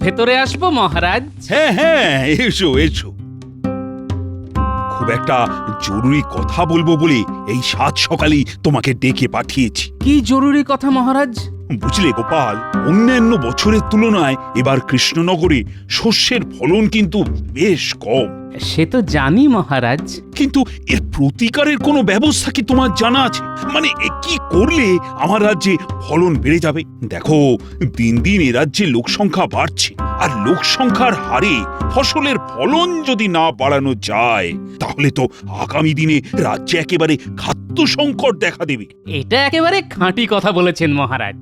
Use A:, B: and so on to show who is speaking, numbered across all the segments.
A: ভেতরে আসবো মহারাজ?
B: হ্যাঁ হ্যাঁ, এসো এসো। খুব একটা জরুরি কথা বলবো বলে এই সাত সকালেই তোমাকে ডেকে পাঠিয়েছি।
A: কি জরুরি কথা মহারাজ?
B: বুঝলে গোপাল, অন্যান্য বছরের তুলনায় এবার কৃষ্ণনগরে শস্যের ফলন কিন্তু বেশ কম।
A: সে তো জানি মহারাজ।
B: কিন্তু এর প্রতিকারের কোনো ব্যবস্থা কি তোমার জানা আছে? মানে কি করলে আমার রাজ্যে ফলন বেড়ে যাবে? দেখো, দিন দিন এ রাজ্যে লোক সংখ্যা বাড়ছে, আর লোক সংখ্যার হারে ফসলের ফলন যদি না বাড়ানো যায় তাহলে তো আগামী দিনে রাজ্যে একেবারে খাদ্য সংকট দেখা দেবে।
A: এটা একেবারে খাঁটি কথা বলেছেন মহারাজ।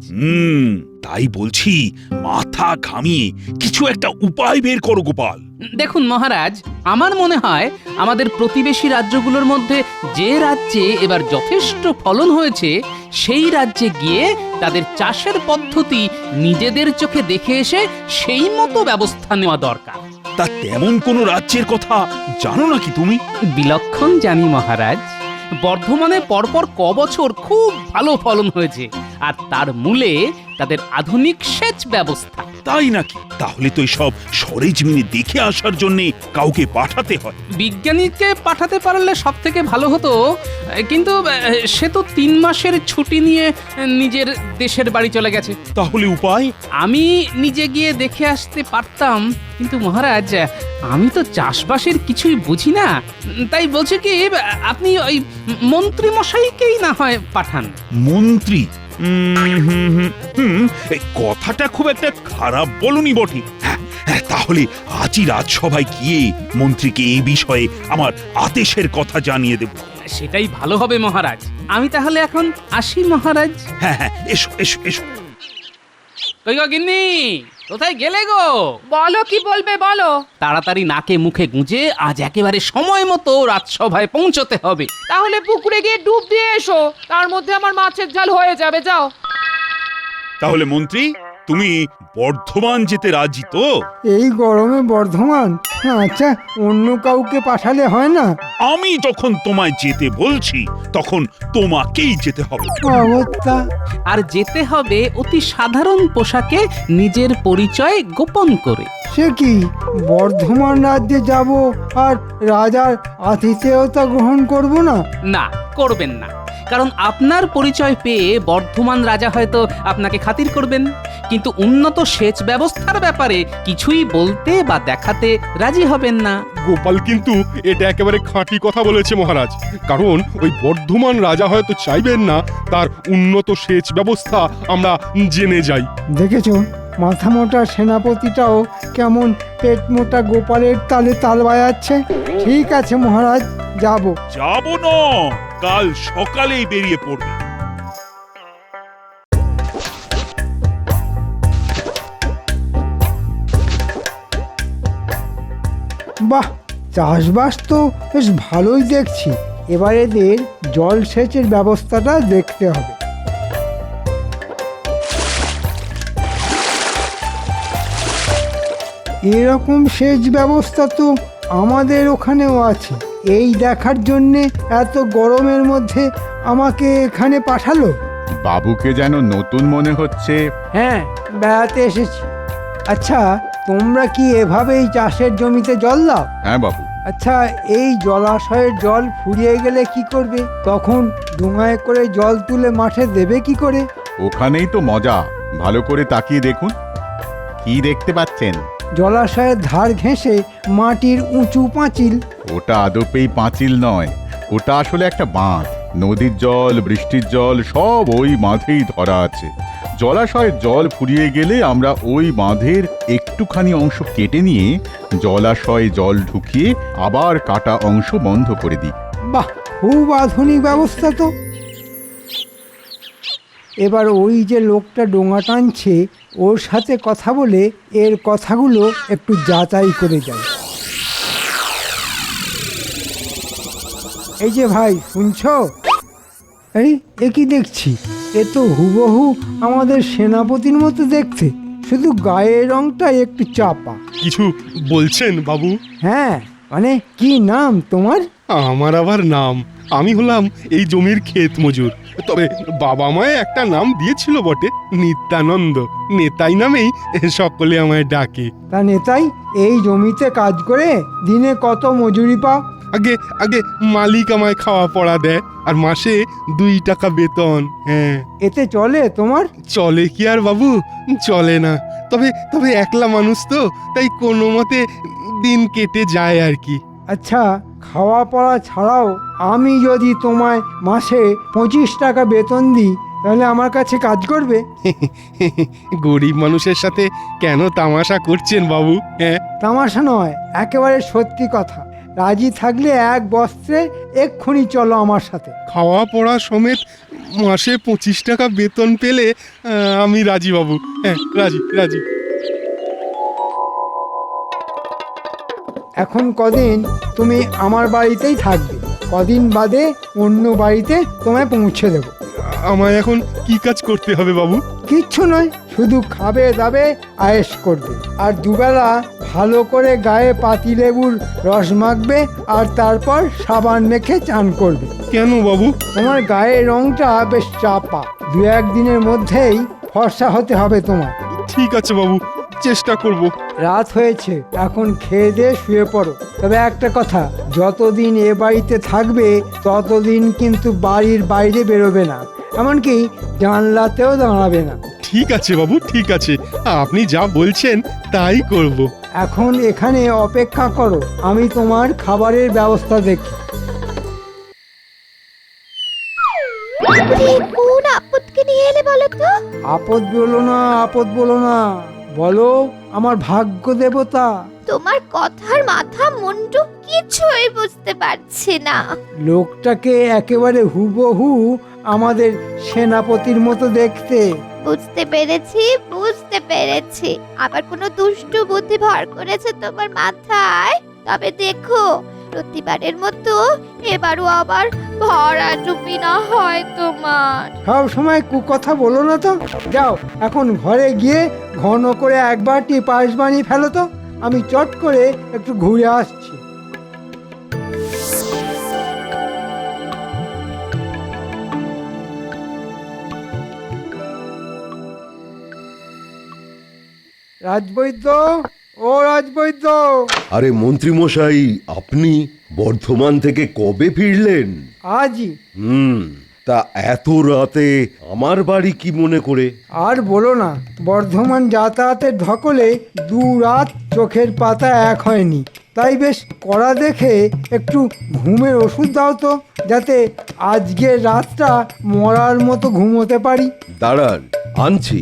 B: তাই বলছি, মাথা ঘামিয়ে কিছু একটা উপায় বের করো গোপাল।
A: দেখুন মহারাজ, আমার মনে হয় আমাদের প্রতিবেশী রাজ্যগুলোর মধ্যে যে রাজ্যে এবার যথেষ্ট ফলন হয়েছে সেই রাজ্যে গিয়ে তাদের চাষের পদ্ধতি নিজেদের চোখে দেখে এসে সেই মতো ব্যবস্থা নেওয়া দরকার।
B: তা তেমন কোনো রাজ্যের কথা জানো নাকি তুমি?
A: বিলক্ষণ জানি মহারাজ। বর্ধমানে পরপর কবছর খুব ভালো ফলন হয়েছে, আর তার মূলে তাদের আধুনিক সেচ ব্যবস্থা।
B: তাই নাকি? তাহলে তো সব সরেজমিনে দেখে আসার জন্য কাউকে পাঠাতে হয়।
A: বিজ্ঞানীকে পাঠাতে পারলে সব থেকে ভালো হতো, কিন্তু সে তো 3 মাসের ছুটি নিয়ে নিজের দেশের বাড়ি চলে গেছে।
B: তাহলে উপায়?
A: আমি নিজে গিয়ে দেখে আসতে পারতাম, কিন্তু মহারাজ আমি তো চাষবাসের কিছুই বুঝি না। তাই বলছি কি, আপনি ওই মন্ত্রী মশাইকেই না হয় পাঠান।
B: মন্ত্রী? এই কথাটা খুব একটা খারাপ বলনি বটে। হ্যাঁ, তাহলে আজই রাজসভায় গিয়ে মন্ত্রীকে এই বিষয়ে আমার আদেশের কথা জানিয়ে দেব।
A: সেটাই ভালো হবে মহারাজ। আমি তাহলে এখন আসি মহারাজ।
B: হ্যাঁ হ্যাঁ, এসো এসো এসো।
A: কই গো গিন্নি, কোথায় গেলে গো?
C: বলো, কি বলবে বলো।
A: তাড়াতাড়ি নাকে মুখে গুঁজে আজ একেবারে সময় মতো রাজসভায় পৌঁছতে হবে।
C: তাহলে পুকুরে গিয়ে ডুব দিয়ে এসো, তার মধ্যে আমার মাছের ঝাল হয়ে যাবে। যাও।
B: তাহলে মন্ত্রী, তুমি বর্ধমান যেতে রাজি তো?
D: এই গরমে বর্ধমান? আচ্ছা, অন্য কাউকে পাঠালে হয় না?
B: আমি যখন তোমায় যেতে বলছি তখন তোমাকেই যেতে হবে।
D: অবস্থা।
A: আর যেতে হবে অতি সাধারণ পোশাকে, নিজের পরিচয় গোপন করে।
D: সে কি, বর্ধমান রাজ্যে যাব আর রাজার আতিথেয়তা গ্রহণ করব না?
A: না, করবেন না। কারণ আপনার পরিচয় পেয়ে বর্ধমান রাজা হয়তো আপনাকে খাতির করবেন, কিন্তু উন্নত সেচ ব্যবস্থার ব্যাপারে কিছুই বলতে বা দেখাতে রাজি হবেন না।
E: গোপাল কিন্তু এটা একেবারে খাঁটি কথা বলেছে মহারাজ। কারণ ওই বর্ধমান রাজা হয়তো চাইবেন না তার উন্নত সেচ ব্যবস্থা আমরা জেনে যাই।
D: দেখেছো, মাথা মোটা সেনাপতিটাও কেমন পেট মোটা গোপালের তালে তাল বাজাচ্ছে। ঠিক আছে মহারাজ, যাব।
B: যাব না, কাল সকালেই বেরিয়ে পড়বে।
D: বাহ, চাষবাস তো বেশ ভালোই দেখছি। এবার এদের জলসেচের ব্যবস্থাটা দেখতে হবে। এরকম সেচ ব্যবস্থা তো আমাদের ওখানেও আছে। এই দেখার জন্যে এত গরমের মধ্যে আমাকে এখানে পাঠালো?
F: বাবুকে যেন নতুন মনে হচ্ছে।
D: হ্যাঁ, বেড়াতে এসেছি। আচ্ছা, তোমরা কি এভাবেই চাষের জমিতে জল দাও?
F: হ্যাঁ বাবু।
D: আচ্ছা, এই জলাশয়ের জল ফুরিয়ে গেলে কি করবে? তখন ডোঙায় করে জল তুলে মাঠে দেবে কি করে?
F: ওখানেই তো মজা। ভালো করে তাকিয়ে দেখুন। কি দেখতে পাচ্ছেন?
D: জলাশয়ের ধার ঘেঁষে মাটির উঁচু পাঁচিল।
F: ওটা আদপেই পাঁচিল নয়, ওটা আসলে একটা বাঁধ। নদীর জল, বৃষ্টির জল সব ওই বাঁধেই ধরা আছে। জলাশয়ের জল ফুরিয়ে গেলে আমরা ওই বাঁধের একটুখানি অংশ কেটে নিয়ে জলাশয়ে জল ঢুকিয়ে আবার কাটা অংশ বন্ধ করে দিই।
D: বাহ, খুব আধুনিক ব্যবস্থা তো। এবার ওই যে লোকটা ডোঙা টানছে ওর সাথে কথা বলে এর কথাগুলো একটু যাচাই করে যাই। এই যে ভাই, শুনছো? এই, এ কি দেখছি? এ তো হুবহু আমাদের সেনাপতির মতো দেখতে, শুধু গায়ের রংটা একটু চাপা।
E: কিছু বলছেন বাবু?
D: হ্যাঁ, মানে কি নাম তোমার?
E: আমার আবার নাম আমি হলাম এই জমির ক্ষেত মজুর। তবে বাবা মায়ে একটা নাম দিয়েছিল বটে, নিত্যানন্দ। নেতাই নামেই সকলে আমায় ডাকে।
D: তা নেতাই, এই জমিতে কাজ করে দিনে কত মজুরি পাও?
E: আগে আগে মালিক আমায় খাওয়া পড়া দেয়, আর মাসে 2 টাকা বেতন। হ্যাঁ,
D: এতে চলে তোমার?
E: চলে কি আর বাবু, চলে না। তবে তবে একলা মানুষ তো, তাই কোনো মতে দিন কেটে যায় আর কি।
D: আচ্ছা, খাওয়া পড়া ছাড়াও আমি যদি তোমায় মাসে 25 টাকা বেতন দিই, তাহলে আমার কাছে কাজ করবে?
E: গরিব মানুষের সাথে কেন তামাশা করছেন বাবু? হ্যাঁ,
D: তামাশা নয়, একেবারে সত্যি কথা। রাজি থাকলে এক বস্ত্রে এক্ষুনি চলো আমার সাথে।
E: খাওয়া পড়া সমেত মাসে 25 টাকা বেতন পেলে আমি রাজি বাবু। হ্যাঁ, রাজি রাজি।
D: এখন কদিন তুমি আমার বাড়িতেই থাকবে, কদিন বাদে অন্য বাড়িতে তোমায় পৌঁছে দেবো।
E: আমায় এখন কি কাজ করতে হবে বাবু?
D: কিচ্ছু নয়, শুধু খাবে দাবে আয়েশ করবে, আর দুবেলা ভালো করে গায়ে পাতিলেবুর রস মাখবে, আর তারপর সাবান মেখে চান করবে।
E: কেন বাবু?
D: তোমার গায়ের রংটা বেশ চাপা, 2-1 দিনের মধ্যেই ফর্সা হতে হবে তোমার।
E: ঠিক আছে বাবু, চেষ্টা করব।
D: রাত হয়েছে, এখন খেয়ে দিয়ে শুয়ে পড়ো। তবে একটা কথা, যতদিন এ বাড়িতে থাকবে ততদিন কিন্তু বাড়ির বাইরে বেরোবে না, এমনকি জানলাতেও দাঁড়াবে না।
E: ঠিক আছে বাবু, ঠিক আছে, আপনি যা বলছেন তাই করব।
D: এখন এখানে অপেক্ষা করো, আমি তোমার খাবারের ব্যবস্থা দেখি।
G: কোন আপদকে নিয়ে এলে বলো তো?
D: আপদ বলো না, আপদ বলো না, বলো আমার ভাগ্য দেবতা।
G: তোমার কথার মাথা মুন্ডু কিছুই বুঝতে পারছি না।
D: লোকটাকে একেবারে হুবহু আমাদের সেনাপতির মতো দেখতে।
G: বুঝতে পেরেছি, বুঝতে পেরেছি। আবার কোনো দুষ্টু বুদ্ধি ভর করেছে তোমার মাথায়। তবে দেখো, প্রতিবারের মতো এবারও আবার ভরা ডুবি না হয় তোমার।
D: সব সময় কুকথা বলো না তো। যাও, এখন ঘরে গিয়ে ঘন করে একবারটি পায়েস বানিয়ে ফেলো তো, আমি চট করে একটু ঘুরে আসছি। রাজবৈদ্য, ও রাজবৈদ্য!
H: আরে মন্ত্রী মশাই, আপনি বর্ধমান থেকে কবে ফিরলেন?
D: আজই।
H: তা এত রাতে আমার বাড়ি কি মনে করে?
D: আর বলো না, বর্ধমান যাতায়াতের ধকলে 2 রাত চোখের পাতা এক হয়নি। তাই বেশ কড়া দেখে একটু ঘুমের ওষুধ দাও তো, যাতে আজকের রাতটা মরার মতো ঘুমোতে পারি।
H: দাঁড়ান, আনছি।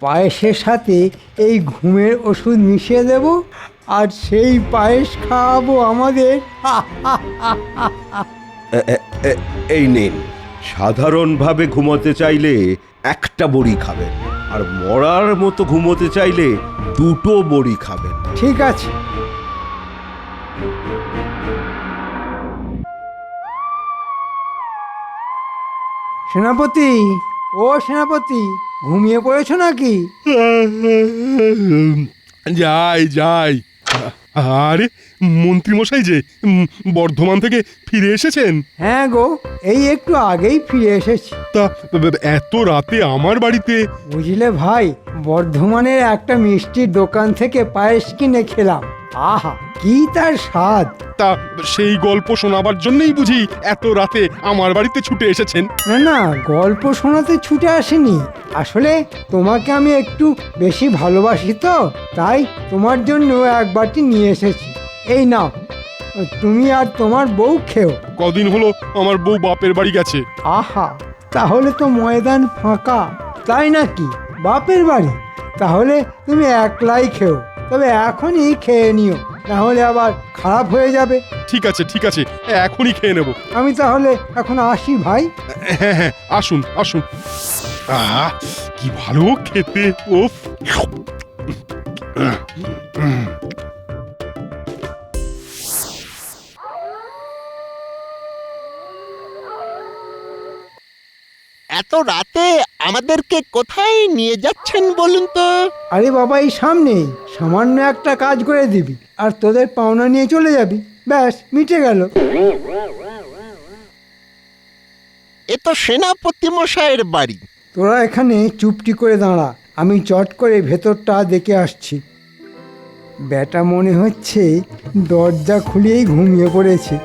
D: পায়েসের সাথে এই ঘুমের ওষুধ মিশিয়ে দেব, আর সেই পায়েস খাওয়াবো আমাদের।
H: এই নিন। সাধারণভাবে ঘুমোতে চাইলে 1টা বড়ি খাবেন, আর মরার মতো ঘুমোতে চাইলে 2টো বড়ি খাবেন।
D: ঠিক আছে। সেনাপতি, ও সেনাপতি, ঘুমিয়ে পড়েছো নাকি?
E: যাই যাই। আরে মন্ত্রী মশাই যে বর্ধমান থেকে ফিরে এসেছেন?
D: হ্যাঁ গো, এই একটু আগেই ফিরে এসেছি।
E: তা এত রাতে আমার বাড়িতে?
D: বুঝলে ভাই, বর্ধমানের একটা মিষ্টির দোকান থেকে পায়েস কিনে খেলাম। আহা, কি তার স্বাদ!
E: তা সেই গল্প শোনাবার জন্যই বুঝি এত রাতে আমার বাড়িতে ছুটে এসেছেন?
D: না না, গল্প শোনাতে ছুটে আসেনি। আসলে তোমাকে আমি একটু বেশি ভালোবাসি তো, তাই তোমার জন্য এক বাটি নিয়ে এসেছি। এই নাও, তুমি আর তোমার বউ খেও।
E: কদিন হলো আমার বউ বাপের বাড়ি গেছে।
D: আহা, তাহলে তো ময়দান ফাঁকা। তাই নাকি? বাপের বাড়ি? তাহলে তুমি একলাই খেও। তবে এখনই খেয়ে নিও, তাহলে আবার খারাপ হয়ে যাবে।
E: ঠিক আছে ঠিক আছে, এখনই খেয়ে নেব।
D: আমি তাহলে এখন আসি ভাই।
E: হ্যাঁ হ্যাঁ, আসুন আসুন। কি ভালো খেতে! ওফ!
I: এত রাতে আমাদেরকে কোথায় নিয়ে যাচ্ছেন বলুন তো?
D: আরে বাবা, এই সামনেই সামান্য একটা কাজ করে দিবি, আর তোদের পাওনা নিয়ে চলে যাবি। ব্যাস মিটে গেল।
I: এ তো সেনাপতি মশাইয়ের বাড়ি।
D: তোরা এখানে চুপটি করে দাঁড়া, আমি চট করে ভেতরটা দেখে আসছি। ব্যাটা মনে হচ্ছে দরজা খুলেই ঘুমিয়ে পড়েছে।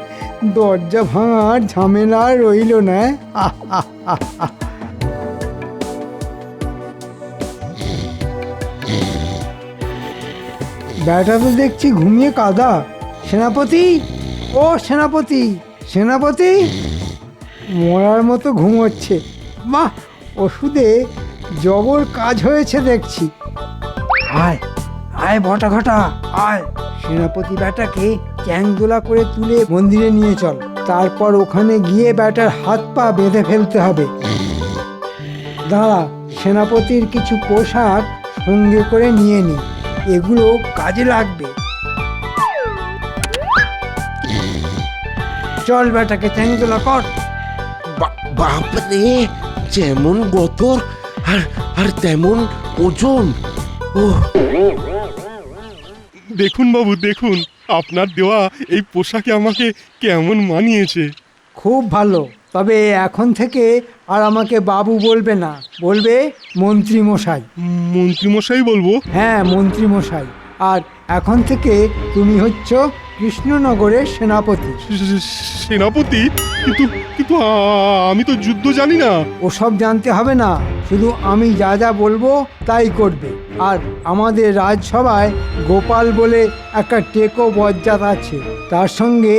D: দরজা ভাঙার ঝামেলা আর রইল না। আহ, আহ, আহ, আহ। ব্যাটা তো দেখছি ঘুমিয়ে কাদা। সেনাপতি, ও সেনাপতি, সেনাপতি মরার মতো ঘুমোচ্ছে। বাহ, ওষুধে জবর কাজ হয়েছে দেখছি। আয় আয় বটা ঘটা আয়, সেনাপতি ব্যাটাকে চ্যাংদোলা করে তুলে মন্দিরে নিয়ে চল। তারপর ওখানে গিয়ে ব্যাটার হাত পা বেঁধে ফেলতে হবে। দাঁড়া, সেনাপতির কিছু পোশাক সঙ্গে করে নিয়ে নি, এগুলো কাজে লাগবে। চল ব্যাটাকে চ্যাংদোলা কর।
I: বাপরে, যেমন গতর আর আর তেমন ওজন। ও
E: দেখুন বাবু দেখুন, আপনার দেওয়া এই পোশাকে আমাকে কেমন মানিয়েছে।
D: খুব ভালো, তবে এখন থেকে আর আমাকে বাবু বলবে না, বলবে মন্ত্রী মশাই।
E: মন্ত্রীমশাই বলবো?
D: হ্যাঁ মন্ত্রী মশাই। আর এখন থেকে তুমি হচ্ছ কৃষ্ণনগরের সেনাপতি।
E: সেনাপতি? কিন্তু কিন্তু আমি তো যুদ্ধ জানি না।
D: ওসব জানতে হবে না, শুধু আমি যা যা বলবো তাই করবে। আর আমাদের রাজসভায় গোপাল বলে একটা টেকো বজ্জাত আছে, তার সঙ্গে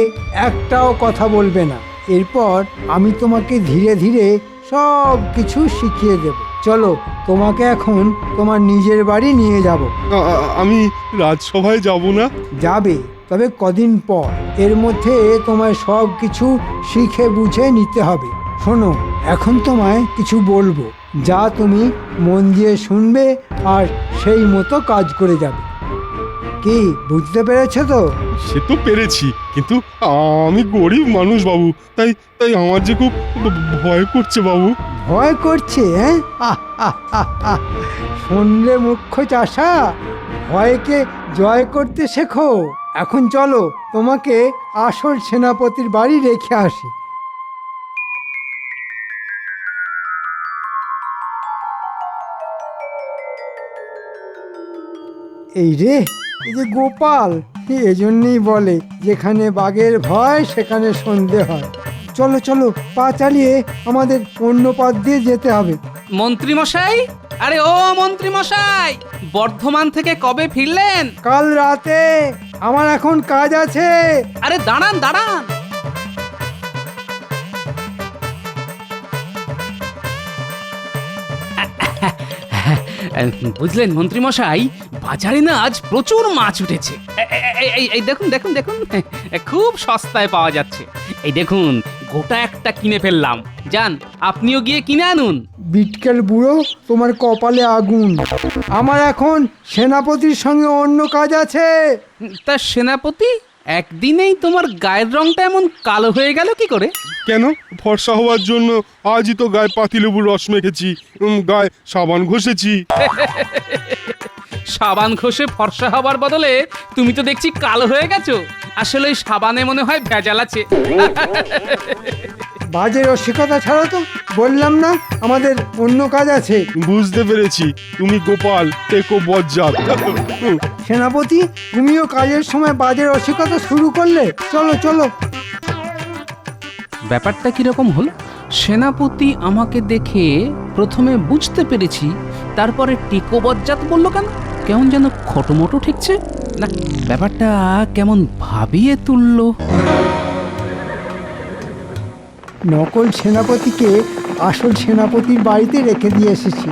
D: একটাও কথা বলবে না। এরপর আমি তোমাকে ধীরে ধীরে সব কিছু শিখিয়ে দেব। চলো, তোমাকে এখন তোমার নিজের বাড়ি নিয়ে যাব।
E: আমি রাজসভায় যাব না?
D: যাবে, তবে কদিন পর। এর মধ্যে তোমায় সব কিছু শিখে বুঝে নিতে হবে। শোনো, এখন তোমায় কিছু বলবো, যা তুমি মন দিয়ে শুনবে আর সেই মতো কাজ করে যাবে। কি বুঝতে পেরেছো তো?
E: সে তো পেরেছি, কিন্তু আমি গরিব মানুষ বাবু, তাই তাই আমার যে খুব ভয় করছে বাবু।
D: ভয় করছে? হ্যাঁ, আহ, আহ, আহ, আহ। শুনলে মুখ্য চাষা, ভয়কে জয় করতে শেখো। এখন চলো, তোমাকে আসল সেনাপতির বাড়ি রেখে আসি। এই রে, এই যে গোপাল, এজন্যই বলে যেখানে বাঘের ভয় সেখানে সন্ধে হয়। চলো চলো, পা চালিয়ে আমাদের অন্য পথ দিয়ে যেতে হবে।
A: মন্ত্রী মশাই, আরে ও মন্ত্রী মশাই, বর্ধমান থেকে কবে ফিরলেন?
D: কাল রাতে। আমার এখন কাজ আছে।
A: আরে দাঁড়ান দাঁড়ান, বুঝলেন মন্ত্রী মশাই, বাজারে না আজ প্রচুর মাছ উঠেছে। এই দেখুন দেখুন দেখুন, খুব সস্তায় পাওয়া যাচ্ছে। এই দেখুন, গোটা একটা কিনে ফেললাম। যান, আপনিও গিয়ে কিনে আনুন।
D: বিটকেল বুড়ো, তোমার কপালে আগুন। আমার এখন সেনাপতির সঙ্গে অন্য কাজ আছে।
A: তা সেনাপতি, একদিনেই তোমার গায়ের রংটা এমন কালো হয়ে গেল কি করে?
E: কেন, ফর্সা হওয়ার জন্য আজই তো গায়ে পাতিলেবুর রস মেখেছি, গায়ে সাবান ঘষেছি।
A: সাবান ঘষে ফর্সা হবার বদলে তুমি তো দেখছি কালো হয়ে গেছো। আসলে ওই সাবানে মনে হয় ভেজাল আছে।
D: বাজে রসিকতা ছাড়ো তো, বললাম না আমাদের অন্য কাজ আছে।
E: বুঝতে পেরেছি, তুমি গোপাল টেকো বজ্জাত।
D: সেনাপতি, তুমিও কাজের সময় বাজে রসিকতা শুরু করলে। চলো চলো।
A: ব্যাপারটা কিরকম হল? সেনাপতি আমাকে দেখে প্রথমে বুঝতে পেরেছি, তারপরে টেকো বজ্জাত বললো কেন? কেমন যেন খটোমটো ঠেকছে না, ব্যাপারটা কেমন ভাবিয়ে তুললো।
D: নকল সেনাপতিকে আসল সেনাপতির বাড়িতে রেখে দিয়ে এসেছি।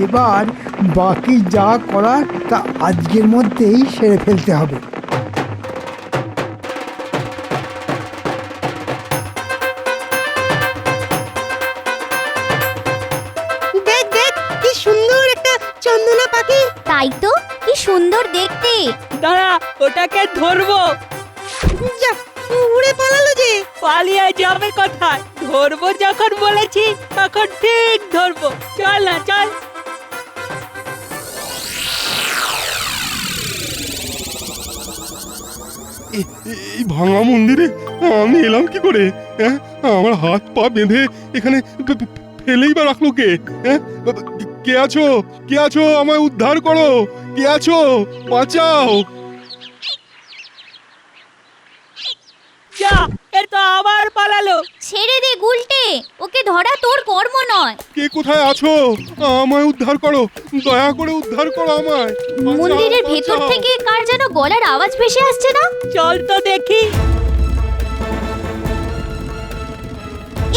D: এবার বাকি যা করার তা আজকের মধ্যেই সেরে ফেলতে হবে।
J: দেখ দেখ, কি সুন্দর একটা চন্দনা পাখি।
G: তাই তো, কি সুন্দর দেখতে।
K: দাঁড়া, ওটাকে ধরবো।
J: যা, উড়ে পালালো যে।
K: পালিয়ে যাবে কোথায়? ধরবো যখন বলেছি তখন ঠিক ধরবো। চল না, চল।
E: এই ভাঙা মন্দিরে আমি এলাম কি করে? হ্যাঁ, আমার হাত পা বেঁধে এখানে ফেলেই বা রাখলো কে? হ্যাঁ, কে আছো? কে আছো? আমায় উদ্ধার করো! কে আছো? বাঁচাও!
K: যা, এ তো আবার পালালো।
G: ছেড়ে দে গুলটে, ওকে ধরা তোর কর্ম নয়।
E: কে কোথায় আছো? আমায় উদ্ধার করো, দয়া করে উদ্ধার করো আমায়। বাঁচাও,
G: মন্দিরের ভেতর
E: বাঁচাও।
G: থেকে কার যেন গলার আওয়াজ ভেসে আসছে না?
K: চল তো দেখি।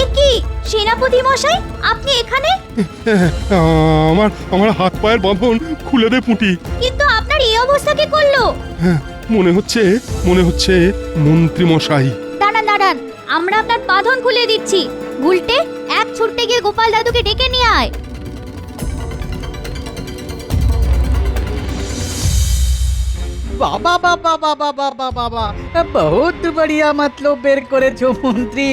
G: এ কি সেনাপতি মশাই, আপনি এখানে?
E: আমার হাত পায়ের বাঁধন খুলে দে পুঁটি।
G: কিন্তু আপনার এই অবস্থা কে করলো?
E: মনে হচ্ছে মন্ত্রী মশাই।
G: দাঁড়ান দাঁড়ান, আমরা আপনার বাঁধন খুলে দিচ্ছি। গুলটে, এক ছুটতে গিয়ে গোপাল দাদুকে ডেকে নিয়ে আয়।
K: বাবা বাবা বাবা বাবা বাবা, বহুত বড়িয়া মতলব বের করেছো মন্ত্রী।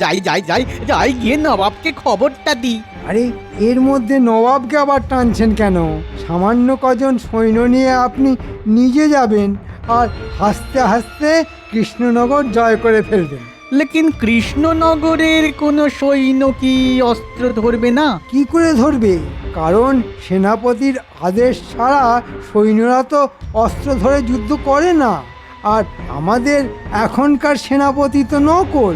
K: যাই যাই যাই যাই গিয়ে নবাবকে খবরটা দি।
D: আরে এর মধ্যে নবাবকে আবার টানছেন কেন? সামান্য কজন সৈন্য নিয়ে আপনি নিজে যাবেন আর হাসতে হাসতে কৃষ্ণনগর জয় করে ফেলবেন।
K: লেকিন কৃষ্ণনগরের কোনো সৈন্য কি অস্ত্র ধরবে না?
D: কি করে ধরবে? কারণ সেনাপতির আদেশ ছাড়া সৈন্যরা তো অস্ত্র ধরে যুদ্ধ করে না। আর আমাদের এখনকার সেনাপতি তো নকল।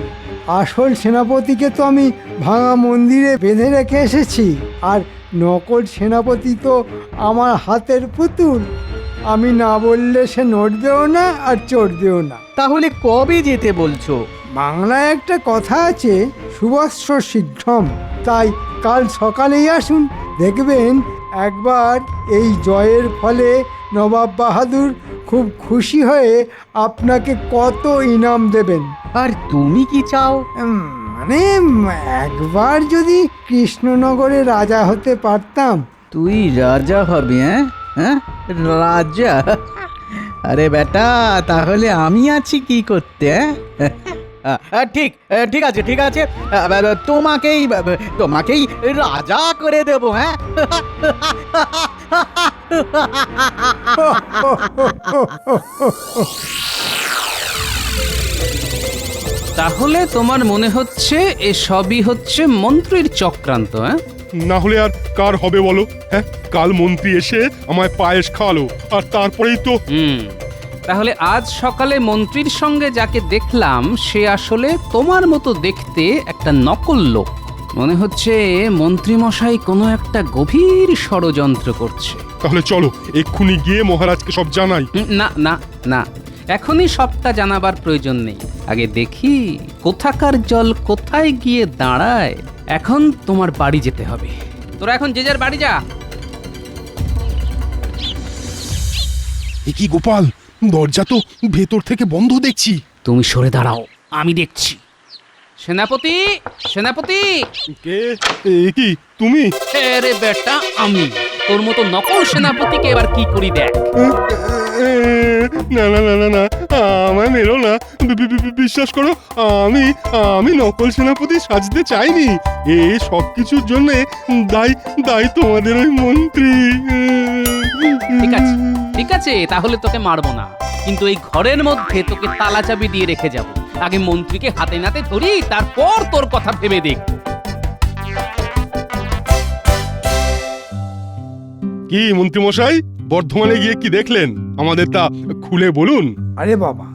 D: আসল সেনাপতিকে তো আমি ভাঙা মন্দিরে বেঁধে রেখে এসেছি, আর নকল সেনাপতি তো আমার হাতের পুতুল। আমি না বললে সে নড়বেও না আর চড়বেও না।
K: তাহলে কবে যেতে বলছো?
D: বাংলায় একটা কথা আছে, শুভস্য শীঘ্রম। তাই কাল সকালেই আসুন, দেখবেন একবার এই জয়ের ফলে নবাব বাহাদুর খুব খুশি হয়ে আপনাকে কত ইনাম দেবেন।
K: আর তুমি কি চাও?
D: মানে একবার যদি কৃষ্ণনগরে রাজা হতে পারতাম।
K: তুই রাজা হবি? হ্যাঁ, রাজা? আরে বেটা, তাহলে আমি আছি কি করতে? ঠিক ঠিক আছে ঠিক আছে, তোমাকেই রাজা করে দেব। হ্যাঁ,
A: তাহলে তোমার মনে হচ্ছে এসবই হচ্ছে মন্ত্রীর চক্রান্ত? হ্যাঁ,
E: না হলে আর কার হবে বলো? হ্যাঁ, কাল মন্ত্রী এসে আমায় পায়েস খাওয়ালো, আর তারপরেই তো
A: তাহলে আজ সকালে মন্ত্রীর সঙ্গে যাকে দেখলাম সে আসলে তোমার মতো দেখতে একটা নকল লোক। মনে হচ্ছে মন্ত্রী মশাই কোনো একটা গভীর ষড়যন্ত্র করছে।
E: তাহলে চলো এক্ষুনি গিয়ে মহারাজকে সব জানাই।
A: না না না, এখনই সবটা জানাবার প্রয়োজন নেই। আগে দেখি কোথাকার জল কোথায় গিয়ে দাঁড়ায়। এখন তোমার বাড়ি যেতে হবে। তোরা এখন যে যার বাড়ি যা।
E: এ কি গোপাল, দরজা তো ভেতর থেকে বন্ধ দেখছি।
A: তুমি সরে দাঁড়াও, আমি দেখছি। সেনাপতি, সেনাপতি!
E: কে? এ কি তুমি?
A: আরে বেটা, আমি তোর মতো নকল সেনাপতিকে এবার কি করি দেখ।
E: না না না না না, আমায় মেরো না। বিশ্বাস করো, আমি নকল সেনাপতি সাজতে চাইনি। সব কিছুর জন্য দায়ী তোমাদের ওই মন্ত্রী।
A: ঠিক আছে ঠিক আছে, তাহলে তোকে মারবো না, কিন্তু এই ঘরের মধ্যে তোকে তালা চাবি দিয়ে রেখে যাব। আগে মন্ত্রীকে হাতে নাতে ধরি, তারপর তোর কথা ভেবে দেখ।
E: কি মন্ত্রী মশাই, বর্ধমানে গিয়ে কি দেখলেন? আমাদের তা খুলে বলুন।
D: আরে বাবা,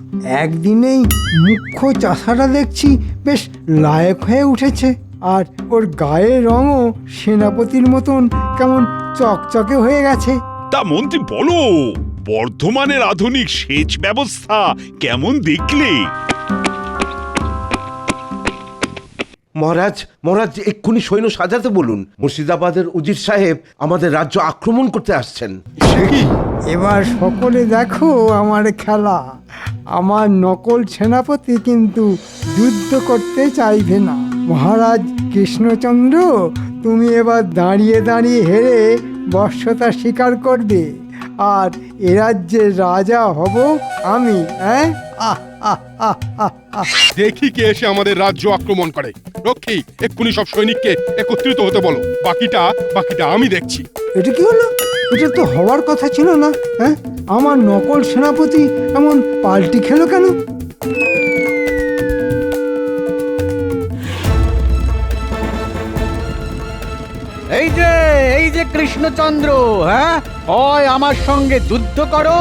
D: একদিনেই মুখ্য চাষাটা দেখছি বেশ লায়ক হয়ে উঠেছে, আর ওর গায়ের রঙও সেনাপতির মতন কেমন চকচকে হয়ে গেছে।
B: তা মন্ত্রী বলো, বর্ধমানের আধুনিক সেচ ব্যবস্থা কেমন দেখলে?
H: মহারাজ এক্ষুনি সৈন্য সাজাতে বলুন। মুর্শিদাবাদের উজির সাহেব আমাদের রাজ্য আক্রমণ করতে আসছেন।
D: এবার সকলে দেখো আমার খেলা। আমার নকল সেনাপতি কিন্তু যুদ্ধ করতে চাইবে না। মহারাজ কৃষ্ণচন্দ্র, তুমি এবার দাঁড়িয়ে দাঁড়িয়ে হেরে বর্ষতা স্বীকার করবে, আর এ রাজ্যের রাজা হব আমি। হ্যাঁ,
E: দেখি কে এসে আমাদের রাজ্য আক্রমণ করে। রক্ষী, এক্ষুনি সব সৈনিককে একত্রিত হতে বলো। বাকিটা আমি দেখছি।
D: এটা কি হলো? এটা তো হওয়ার কথা ছিল না। হ্যাঁ, আমার নকল সেনাপতি এমন পাল্টি খেলো কেন?
K: এই যে কৃষ্ণচন্দ্র, হ্যাঁ, হয় আমার সঙ্গে যুদ্ধ করো,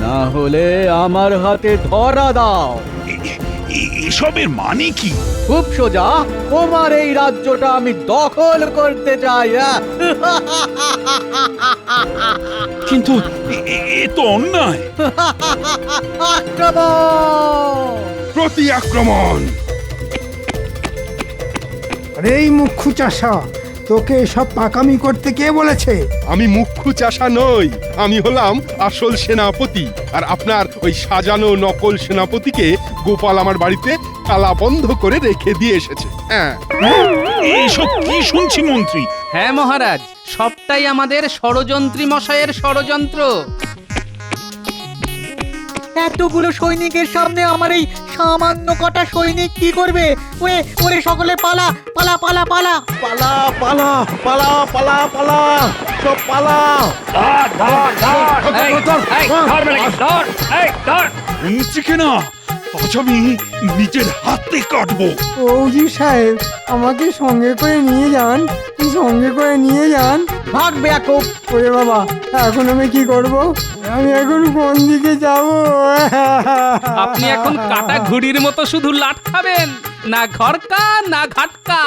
K: না হলে আমার হাতে ধরা দাও।
B: এসবের মানে কি?
K: খুব সোজা, তোমার এই রাজ্যটা আমি দখল করতে চাই।
B: কিন্তু এ তো অন্যায়।
K: আক্রমণ!
E: প্রতি আক্রমণ!
D: আরে এই মুখ্যু চাষা, তোকে এসব পাকামি করতে কে বলেছে?
E: আমি মুখ্যু চাষা নই, আমি হলাম আসল সেনাপতি। আর আপনার ওই সাজানো নকল সেনাপতিকে গোপাল আমার বাড়িতে তালা বন্ধ করে রেখে দিয়ে এসেছে। হ্যাঁ,
B: এইসব কি শুনছি মন্ত্রী?
A: হ্যাঁ মহারাজ, সবটাই আমাদের ষড়যন্ত্রী মশাইয়ের ষড়যন্ত্র।
K: এতগুলো সৈনিকের সামনে আমার এই সামান্য কটা সৈনিক কি করবে? ওরে ওরে, সকলে পালা পালা পালা পালা!
I: পালা পালা পালা পালা পালা সব পালা।
B: মন্ত্রীকে না, আজ আমি নিজের হাতে কাটবো।
D: ফৌজি সাহেব, আমাকে সঙ্গে করে নিয়ে যান, সঙ্গে করে নিয়ে যান।
K: ভাগ বেয়াকুব!
D: ওরে বাবা, এখন আমি কি করব? আমি এখন কোন দিকে যাব?
A: আপনি এখন কাটা ঘুড়ির মতো শুধু লাট খাবেন, না ঘরকা না ঘাটকা।